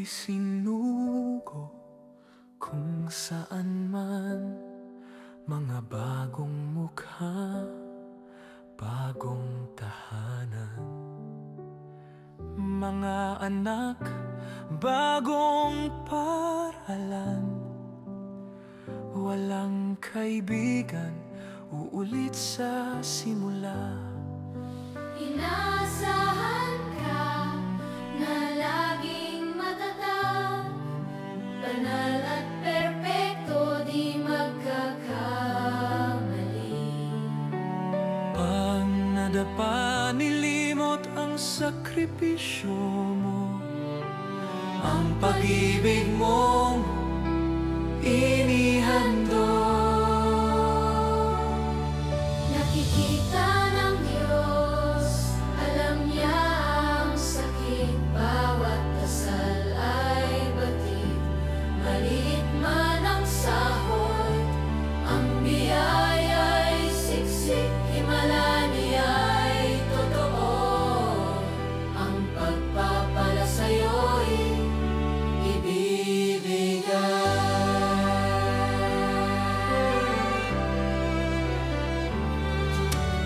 ako'y sinugo kung saan man. Mga bagong mukha, bagong tahanan. Mga anak, bagong paralan. Walang kaibigan, uulit sa simula. Inaasahan ka na laging matatag, banal at perpekto, di magkakamali. Pag nadapa, nilimot ang sakripisyo mo, ang pag-ibig mong inihandog. Nakikita ng Diyos, alam niya ang sakit, bawat dasal ay batid. Maliit man ang sahod, ang biyaya'y siksik, himala niya'y totoo. Ang pagpapala sa'yo'y ibibigay.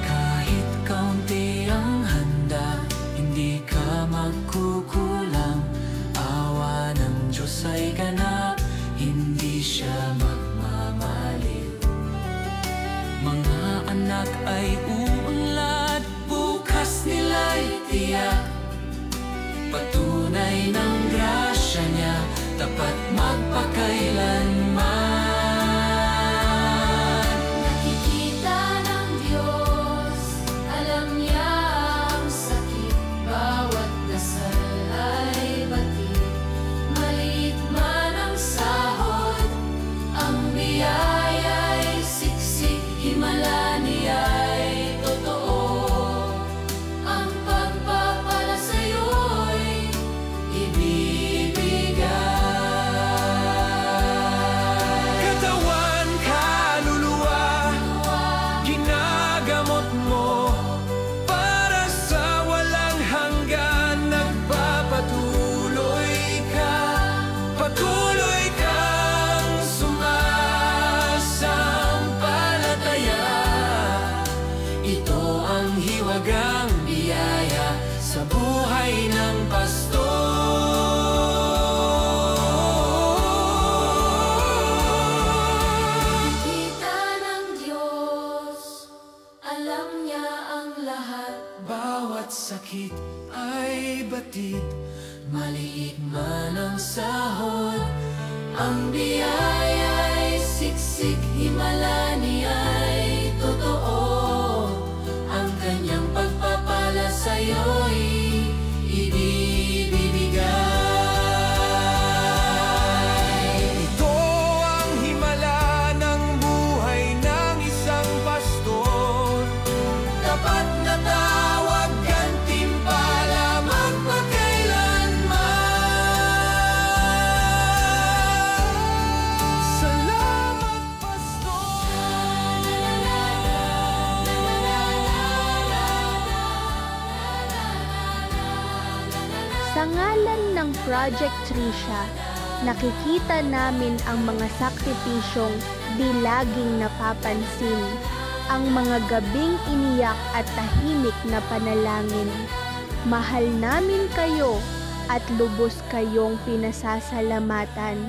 Kahit kaunti ang handa, hindi ka magkukulang. Awa ng Diyos ay ganap, hindi siya magmamaliw. Mga anak ay uunlad, bukas nila'y tiyak. Patunay ng grasya niya, tapat magpakailanman. Nakikita ng Diyos, alam niya ang sakit, bawat dasal ay batid. Maliit man ang sahod, ang biyaya'y siksik, himala niya'y totoo. Ang pagpapala sa'yo'y ibibigay. Katawan, kaluluwa, ginagamot mo para sa walang hanggan. Nagpapatuloy ka, patuloy kang sumasampalataya. Ito ang hiwagang biyaya sa buhay ng pastor. Nakikita ng Diyos, alam niya ang lahat. Bawat sakit ay batid, maliit man ang sahod, ang biyaya'y siksik, himala niya'y totoo. Ang kanyang pagpapala sa'yo'y ibibigay. Ito ang himala ng buhay ng isang pastor, tapat na tawag, gantimpala, magpakailanman. Salamat, pastor. Sa ngalan ng Project Trisha, nakikita namin ang mga sakripisyong di laging napapansin, ang mga gabing iniyak at tahimik na panalangin. Mahal namin kayo at lubos kayong pinasasalamatan.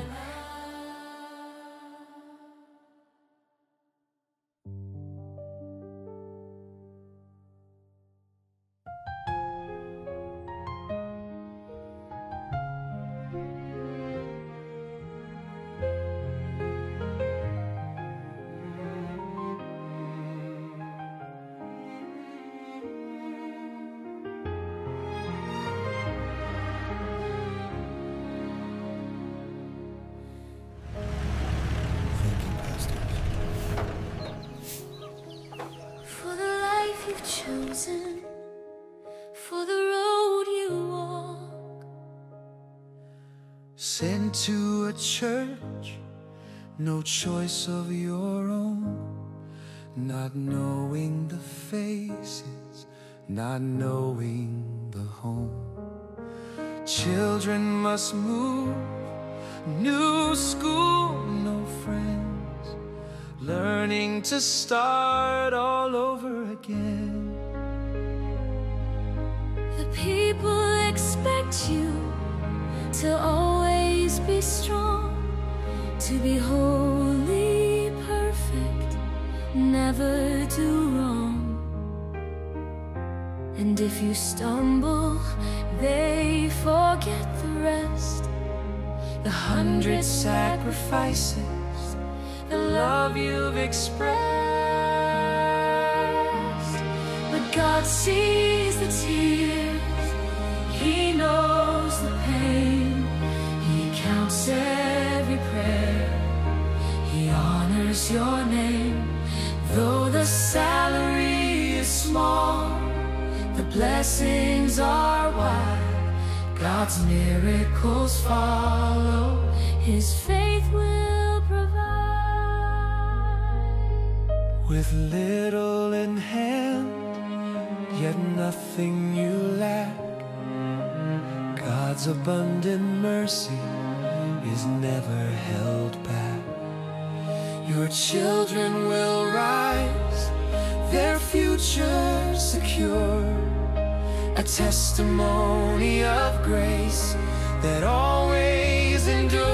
For the life you've chosen, for the road you walk, Sent to a church, no choice of your own. Not knowing the faces, not knowing the home. Children must move, new school, no friends, learning to start all over again. The people expect you to always be strong, to be wholly perfect, never do wrong. And if you stumble, they forget the rest. The 100 sacrifices, the love you've expressed. But God sees the tears, He knows the pain, He counts every prayer, He honors your name. Though the salary is small, the blessings are wide. God's miracles follow, His faith will provide. With little in hand, yet nothing you lack. God's abundant mercy is never held back. Your children will rise, their future secure, a testimony of grace that always endures.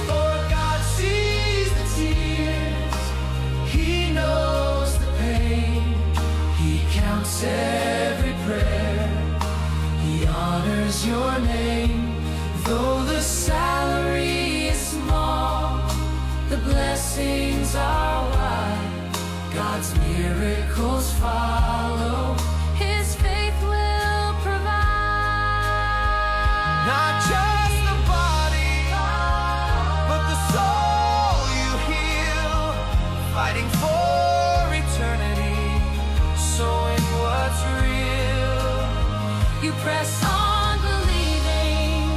For God sees the tears, He knows the pain, He counts every prayer, He honors your name. Though the salary is small, the blessings are wide. God's miracles follow, His faith will provide. not just the body, but the soul you heal, fighting for eternity, sowing what's real. You press on believing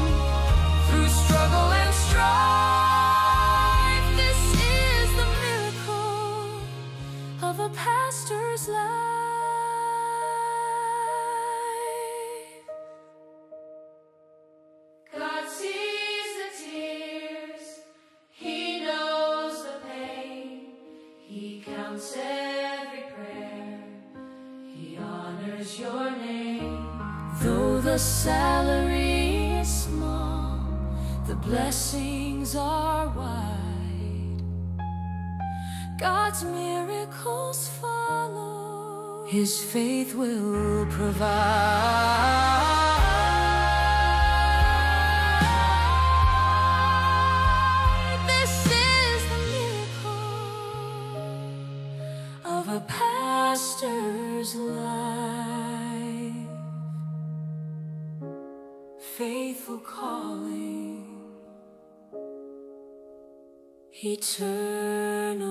through struggle and strife. This is the miracle of a pastor's life. God sees the tears, He knows the pain, He counts every prayer, He honors your name. Though the salary is small, the blessings are wide. God's miracles follow, His faith will provide. This is the miracle of a pastor's life. Faithful calling, eternal